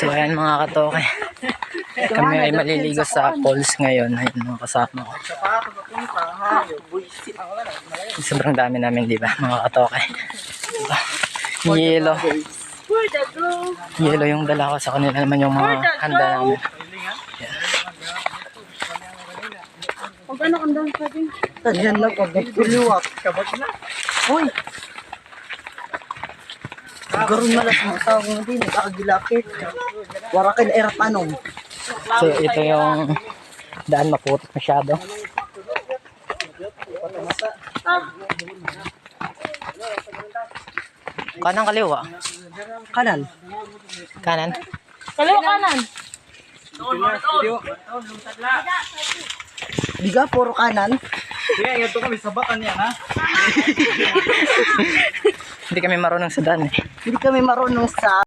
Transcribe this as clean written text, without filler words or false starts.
So ayan mga katoke. Kami ay maliligo sa falls ngayon. Ayun mga kasama ko. Sobrang dami namin, di ba mga katoke? Diba? Yelo. Yelo yung dala ko, sa kanila naman yung mga handa namin. Pag ano kang doon sa atin? Tanyan lang pag nagpuliwak. Kabag na. Uy! Garon malas mga tao nga din, nag-aagilakit. Warakin erat anong. So ito yung daan, maputik masyado. Kanan kaliwa? Kanan. Kanan? Kaliwa kanan. Diga, puro kanan. Sige, ito kami sa bakan yan ha. Hindi kami marunong sa daan eh. Hindi kami marunong sa